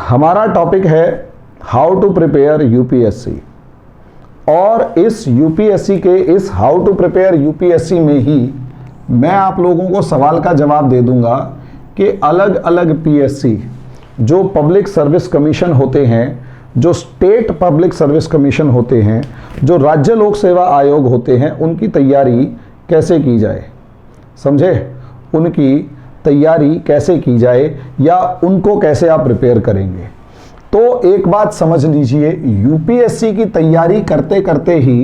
हमारा टॉपिक है how to prepare UPSC और इस यूपीएससी के इस हाउ टू प्रिपेयर यूपीएससी में ही मैं आप लोगों को सवाल का जवाब दे दूंगा कि अलग अलग पीएससी जो पब्लिक सर्विस कमीशन होते हैं, जो स्टेट पब्लिक सर्विस कमीशन होते हैं, जो राज्य लोक सेवा आयोग होते हैं, उनकी तैयारी कैसे की जाए। समझे? उनकी तैयारी कैसे की जाए या उनको कैसे आप प्रिपेयर करेंगे। तो एक बात समझ लीजिए, यूपीएससी की तैयारी करते करते ही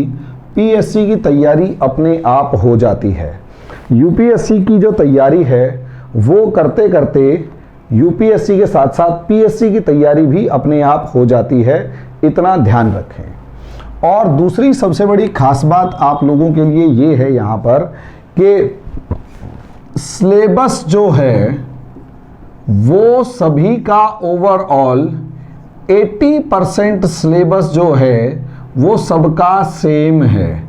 पीएससी की तैयारी अपने आप हो जाती है। यूपीएससी की जो तैयारी है वो करते करते यूपीएससी के साथ साथ पीएससी की तैयारी भी अपने आप हो जाती है, इतना ध्यान रखें। और दूसरी सबसे बड़ी खास बात आप लोगों के लिए ये है यहाँ पर कि सिलेबस जो है वो सभी का ओवरऑल 80% सिलेबस जो है वो सबका सेम है।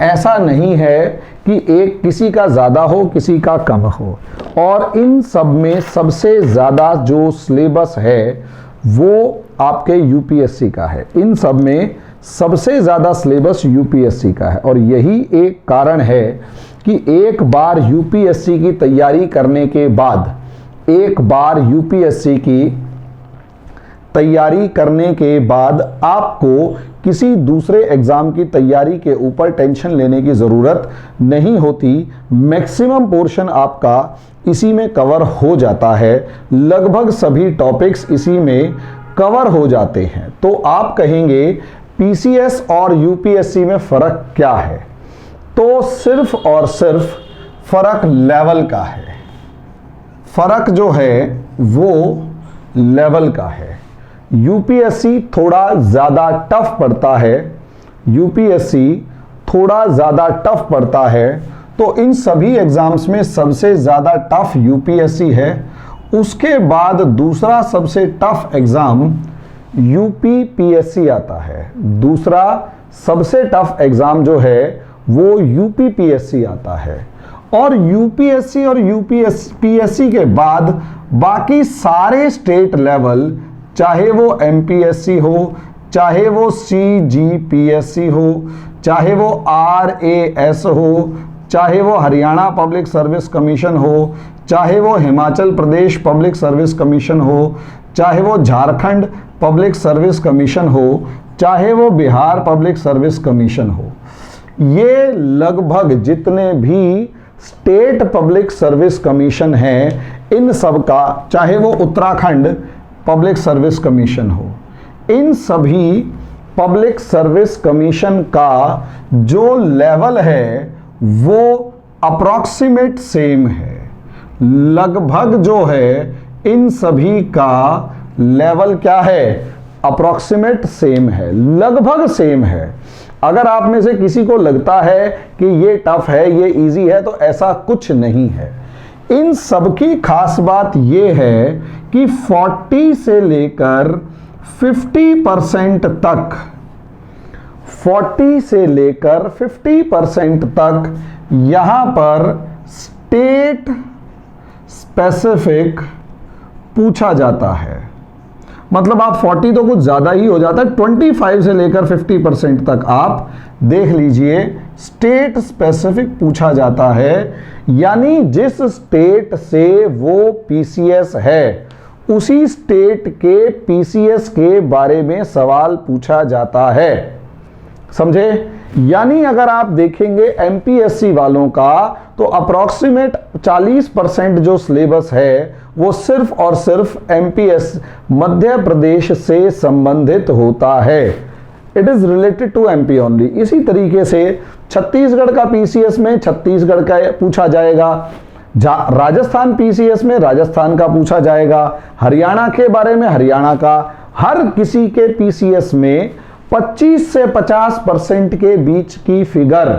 ऐसा नहीं है कि एक किसी का ज़्यादा हो किसी का कम हो। और इन सब में सबसे ज़्यादा जो सिलेबस है वो आपके यूपीएससी का है। इन सब में सबसे ज़्यादा सिलेबस यूपीएससी का है और यही एक कारण है कि एक बार यूपीएससी की तैयारी करने के बाद, एक बार यूपीएससी की तैयारी करने के बाद आपको किसी दूसरे एग्जाम की तैयारी के ऊपर टेंशन लेने की ज़रूरत नहीं होती। मैक्सिमम पोर्शन आपका इसी में कवर हो जाता है, लगभग सभी टॉपिक्स इसी में कवर हो जाते हैं। तो आप कहेंगे पीसीएस और यूपीएससी में फ़र्क क्या है? तो सिर्फ और सिर्फ फ़र्क लेवल का है। फ़र्क जो है वो लेवल का है। यूपीएससी थोड़ा ज़्यादा टफ पड़ता है, यूपीएससी थोड़ा ज़्यादा टफ पड़ता है। तो इन सभी एग्ज़ाम्स में सबसे ज़्यादा टफ यूपीएससी है। उसके बाद दूसरा सबसे टफ एग्ज़ाम यूपीपीएससी आता है। दूसरा सबसे टफ एग्ज़ाम जो है वो यूपीपीएससी आता है। और यूपीएससी और यूपीपीएससी के बाद बाकी सारे स्टेट लेवल, चाहे वो एमपीएससी हो, चाहे वो सीजीपीएससी हो, चाहे वो आरएएस हो, चाहे वो हरियाणा पब्लिक सर्विस कमीशन हो, चाहे वो Himachal Pradesh public service commission हो, चाहे वो झारखंड पब्लिक सर्विस कमीशन हो, चाहे वो बिहार पब्लिक सर्विस कमीशन हो, ये लगभग जितने भी स्टेट पब्लिक सर्विस कमीशन हैं इन सब का, चाहे वो उत्तराखंड पब्लिक सर्विस कमीशन हो, इन सभी पब्लिक सर्विस कमीशन का जो लेवल है वो अप्रॉक्सीमेट सेम है। लगभग जो है इन सभी का लेवल क्या है? अप्रॉक्सीमेट सेम है, लगभग सेम है। अगर आप में से किसी को लगता है कि ये टफ है, ये इजी है, तो ऐसा कुछ नहीं है। इन सबकी खास बात यह है कि 40 से लेकर 50% तक, 40 से लेकर 50% तक यहां पर स्टेट स्पेसिफिक पूछा जाता है। मतलब आप 40 तो कुछ ज़्यादा ही हो जाता है, 25 से लेकर 50% तक आप देख लीजिए स्टेट स्पेसिफिक पूछा जाता है। यानी जिस स्टेट से वो पीसीएस है उसी स्टेट के पीसीएस के बारे में सवाल पूछा जाता है। समझे? यानी अगर आप देखेंगे एमपीएससी वालों का तो अप्रॉक्सीमेट 40% जो सिलेबस है वो सिर्फ और सिर्फ एमपीएस मध्य प्रदेश से संबंधित होता है। It is related to MP only. इसी तरीके से छत्तीसगढ़ का पीसीएस में छत्तीसगढ़ का पूछा जाएगा, राजस्थान पीसीएस में राजस्थान का पूछा जाएगा, हरियाणा के बारे में हरियाणा का। हर किसी के पीसीएस में 25 से 50% के बीच की फिगर,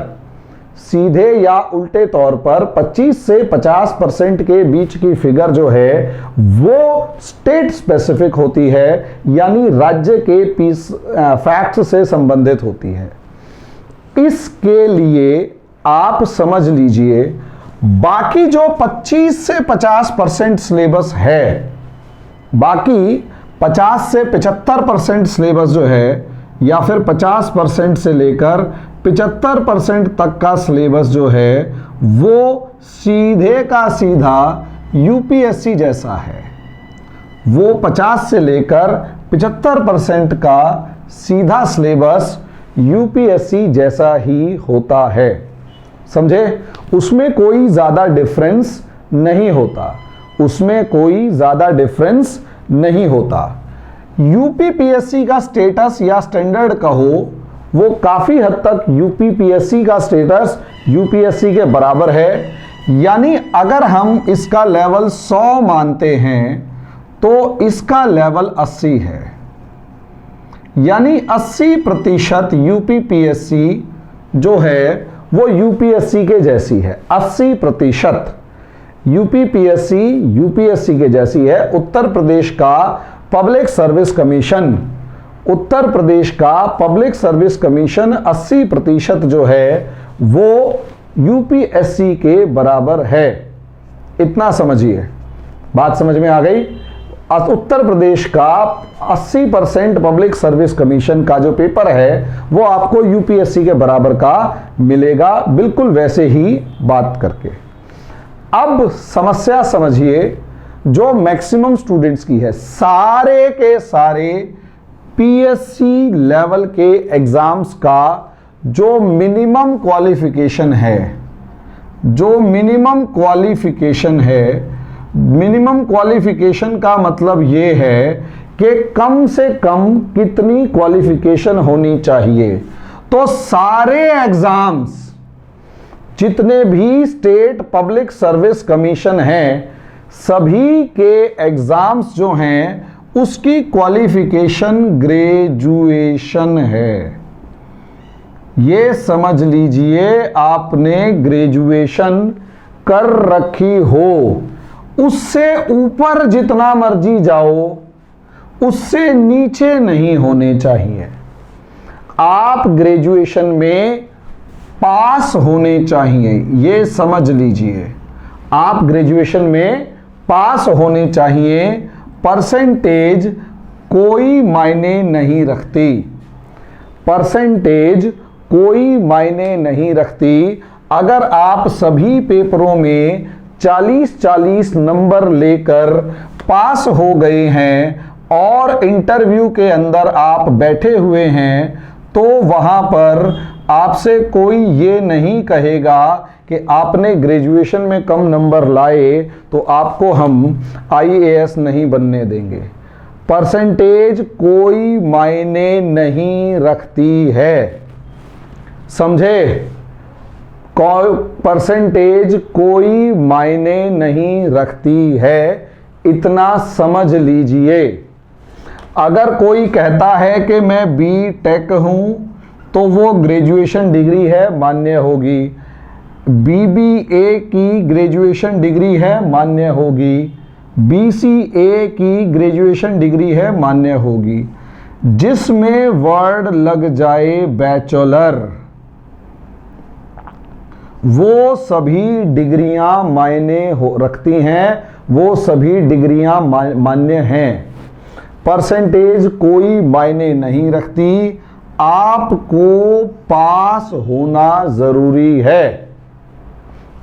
सीधे या उल्टे तौर पर 25 से 50% के बीच की फिगर जो है वो स्टेट स्पेसिफिक होती है, यानी राज्य के फैक्ट्स से संबंधित होती है। इसके लिए आप समझ लीजिए बाकी जो 25 से 50% सिलेबस है, बाकी 50 से 75% सिलेबस जो है, या फिर 50% से लेकर 75% तक का सिलेबस जो है वो सीधे का सीधा यूपीएससी जैसा है। वो 50 से लेकर 75% का सीधा सिलेबस यूपीएससी जैसा ही होता है, समझे। उसमें कोई ज़्यादा डिफरेंस नहीं होता, उसमें कोई ज़्यादा डिफरेंस नहीं होता। यूपीपीएससी का स्टेटस या स्टैंडर्ड कहो, वो काफ़ी हद तक यूपीपीएससी का स्टेटस यूपीएससी के बराबर है। यानी अगर हम इसका लेवल 100 मानते हैं तो इसका लेवल 80 है। यानी 80% यूपीपीएससी जो है वो यूपीएससी के जैसी है। 80% यूपीपीएससी यूपीएससी के जैसी है। उत्तर प्रदेश का public service commission, Uttar Pradesh का पब्लिक सर्विस कमीशन 80% जो है वो यूपीएससी के बराबर है। इतना समझिए, बात समझ में आ गई। उत्तर प्रदेश का 80% पब्लिक सर्विस कमीशन का जो पेपर है वो आपको यूपीएससी के बराबर का मिलेगा, बिल्कुल वैसे ही बात करके। अब समस्या समझिए जो मैक्सिमम स्टूडेंट्स की है, सारे के सारे पीएससी लेवल के एग्जाम्स का जो मिनिमम क्वालिफिकेशन है, जो मिनिमम क्वालिफिकेशन है, मिनिमम क्वालिफिकेशन का मतलब ये है कि कम से कम कितनी क्वालिफिकेशन होनी चाहिए। तो सारे एग्जाम्स जितने भी स्टेट पब्लिक सर्विस कमीशन हैं, सभी के एग्जाम्स जो हैं उसकी क्वालिफिकेशन ग्रेजुएशन है। ये समझ लीजिए आपने ग्रेजुएशन कर रखी हो, उससे ऊपर जितना मर्जी जाओ, उससे नीचे नहीं होने चाहिए। आप ग्रेजुएशन में पास होने चाहिए, ये समझ लीजिए। आप ग्रेजुएशन में पास होने चाहिए। परसेंटेज कोई मायने नहीं रखती, परसेंटेज कोई मायने नहीं रखती। अगर आप सभी पेपरों में 40-40 नंबर लेकर पास हो गए हैं और इंटरव्यू के अंदर आप बैठे हुए हैं, तो वहां पर आपसे कोई ये नहीं कहेगा कि आपने ग्रेजुएशन में कम नंबर लाए तो आपको हम आईएएस नहीं बनने देंगे। परसेंटेज कोई मायने नहीं रखती है, समझे। परसेंटेज कोई मायने नहीं रखती है, इतना समझ लीजिए। अगर कोई कहता है कि मैं बीटेक हूं तो वो ग्रेजुएशन डिग्री है, मान्य होगी। बीबीए की ग्रेजुएशन डिग्री है, मान्य होगी। बीसीए की ग्रेजुएशन डिग्री है, मान्य होगी। जिसमें वर्ड लग जाए बैचलर, वो सभी डिग्रियां मायने रखती हैं, वो सभी डिग्रियां मान्य हैं। परसेंटेज कोई मायने नहीं रखती, आपको पास होना जरूरी है,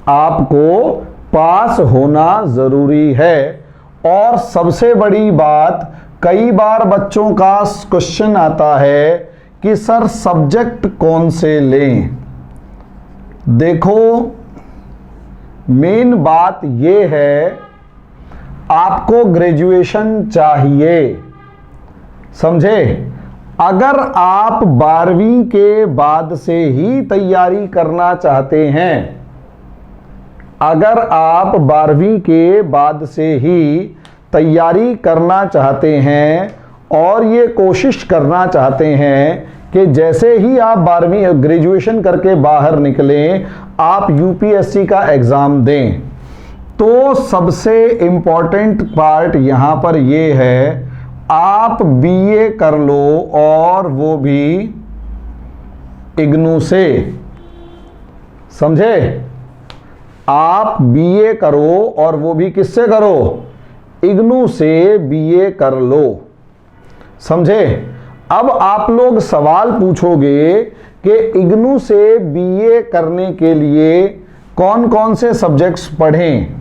आपको पास होना जरूरी है। और सबसे बड़ी बात, कई बार बच्चों का क्वेश्चन आता है कि सर सब्जेक्ट कौन से लें। देखो मेन बात ये है, आपको ग्रेजुएशन चाहिए, समझे। अगर आप 12वीं के बाद से ही तैयारी करना चाहते हैं, अगर आप 12वीं के बाद से ही तैयारी करना चाहते हैं और ये कोशिश करना चाहते हैं कि जैसे ही आप 12वीं ग्रेजुएशन करके बाहर निकलें आप यूपीएससी का एग्ज़ाम दें, तो सबसे इम्पॉर्टेंट पार्ट यहाँ पर ये है, आप बीए कर लो और वो भी इग्नू से, समझे। आप बीए करो और वो भी किससे करो, इग्नू से बीए कर लो। समझे? अब आप लोग सवाल पूछोगे कि इग्नू से बीए करने के लिए कौन कौन से सब्जेक्ट्स पढ़ें,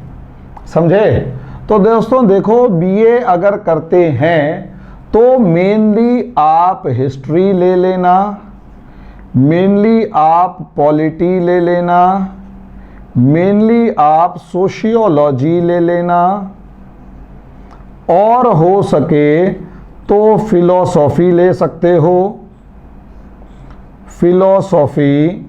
समझे? तो दोस्तों देखो, बीए अगर करते हैं तो मेनली आप हिस्ट्री ले लेना, मेनली आप पॉलिटी ले लेना, मेनली आप सोशियोलॉजी ले लेना, और हो सके तो फिलॉसफी ले सकते हो, फिलॉसफी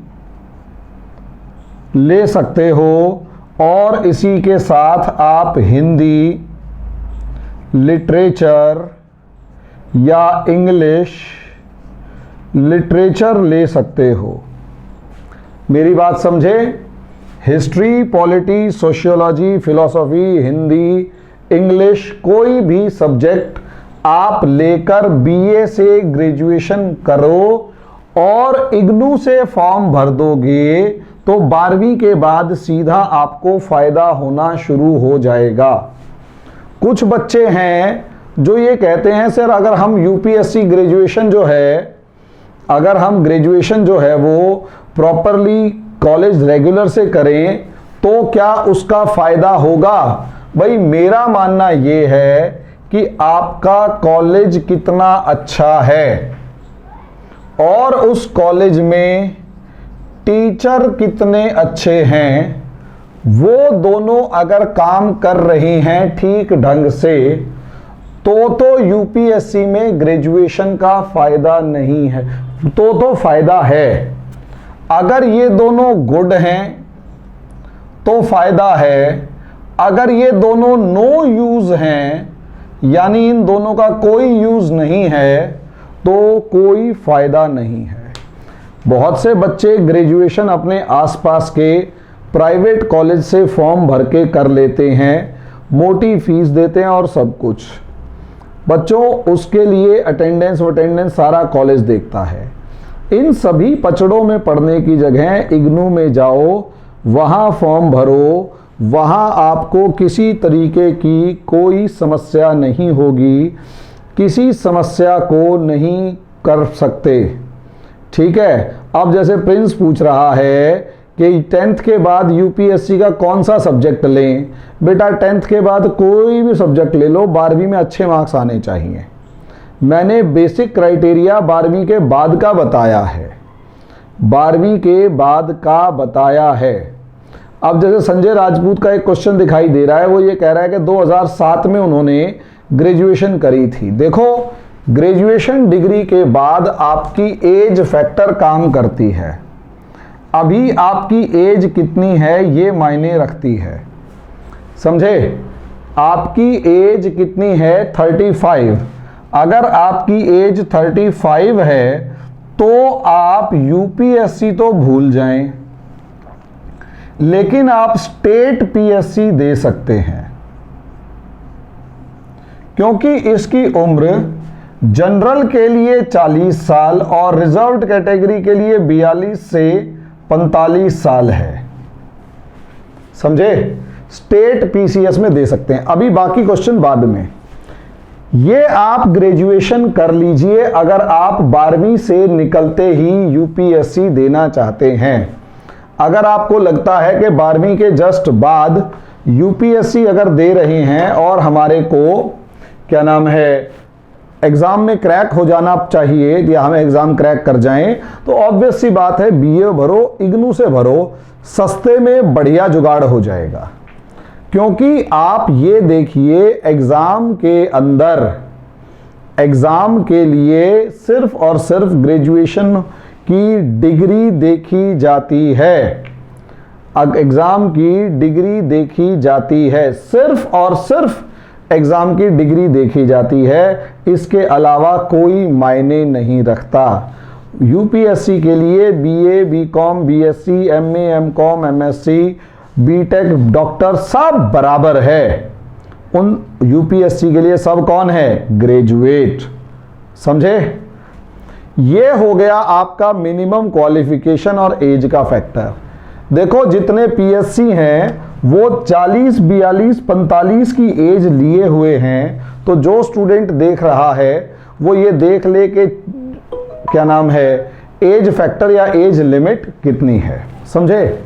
ले सकते हो, और इसी के साथ आप हिंदी, लिटरेचर या इंग्लिश लिटरेचर ले सकते हो। मेरी बात समझे? History, polity, sociology, philosophy, Hindi, English, कोई भी सब्जेक्ट आप लेकर बीए से ग्रेजुएशन करो और इग्नू से फॉर्म भर दोगे तो 12वीं के बाद सीधा आपको फायदा होना शुरू हो जाएगा। कुछ बच्चे हैं जो ये कहते हैं सर अगर हम यूपीएससी ग्रेजुएशन जो है, अगर हम ग्रेजुएशन जो है वो प्रॉपरली कॉलेज रेगुलर से करें तो क्या उसका फायदा होगा? भाई मेरा मानना ये है कि आपका कॉलेज कितना अच्छा है और उस कॉलेज में टीचर कितने अच्छे हैं, वो दोनों अगर काम कर रहे हैं ठीक ढंग से तो यूपीएससी में ग्रेजुएशन का फायदा नहीं है, तो फायदा है। अगर ये दोनों गुड हैं तो फायदा है, अगर ये दोनों नो यूज हैं यानी इन दोनों का कोई यूज नहीं है तो कोई फायदा नहीं है। बहुत से बच्चे ग्रेजुएशन अपने आसपास के प्राइवेट कॉलेज से फॉर्म भर के कर लेते हैं, मोटी फीस देते हैं और सब कुछ। बच्चों उसके लिए अटेंडेंस सारा कॉलेज देखता है। इन सभी पचड़ों में पढ़ने की जगह इग्नू में जाओ, वहाँ फॉर्म भरो, वहाँ आपको किसी तरीके की कोई समस्या नहीं होगी, किसी समस्या को नहीं कर सकते। ठीक है। अब जैसे प्रिंस पूछ रहा है कि 10th के बाद यूपीएससी का कौन सा सब्जेक्ट लें? बेटा 10th के बाद कोई भी सब्जेक्ट ले लो, 12वीं में अच्छे मार्क्स आने चाहिए। मैंने बेसिक क्राइटेरिया 12वीं के बाद का बताया है, 12वीं के बाद का बताया है। अब जैसे संजय राजपूत का एक क्वेश्चन दिखाई दे रहा है, वो ये कह रहा है कि 2007 में उन्होंने ग्रेजुएशन करी थी। देखो ग्रेजुएशन डिग्री के बाद आपकी एज फैक्टर काम करती है। अभी आपकी एज कितनी है ये मायने रखती है, समझे? आपकी एज कितनी है? 35। अगर आपकी एज 35 है तो आप यूपीएससी तो भूल जाएं, लेकिन आप स्टेट पीएससी दे सकते हैं, क्योंकि इसकी उम्र जनरल के लिए 40 साल और रिजर्व्ड कैटेगरी के लिए 42 से 45 साल है, समझे? स्टेट पीसीएस में दे सकते हैं। अभी बाकी क्वेश्चन बाद में। ये आप ग्रेजुएशन कर लीजिए अगर आप 12वीं से निकलते ही यूपीएससी देना चाहते हैं। अगर आपको लगता है कि 12वीं के जस्ट बाद यूपीएससी अगर दे रहे हैं और हमारे को क्या नाम है एग्जाम में क्रैक हो जाना चाहिए या हमें एग्जाम क्रैक कर जाएं, तो ऑब्वियस सी बात है बीए भरो, इग्नू से भरो, सस्ते में बढ़िया जुगाड़ हो जाएगा। क्योंकि आप ये देखिए एग्जाम के अंदर, एग्जाम के लिए सिर्फ और सिर्फ ग्रेजुएशन की डिग्री देखी जाती है। एग्जाम की डिग्री देखी जाती है, सिर्फ और सिर्फ एग्जाम की डिग्री देखी जाती है, इसके अलावा कोई मायने नहीं रखता। यूपीएससी के लिए BA, BCom, BSc, MA, MCom, MSc, BTech, doctor सब बराबर है। उन यूपीएससी के लिए सब कौन है? ग्रेजुएट, समझे? ये हो गया आपका मिनिमम क्वालिफिकेशन और एज का फैक्टर। देखो जितने पीएससी हैं वो 40, 42, 45 की एज लिए हुए हैं, तो जो स्टूडेंट देख रहा है वो ये देख ले कि क्या नाम है, एज फैक्टर या एज लिमिट कितनी है। समझे?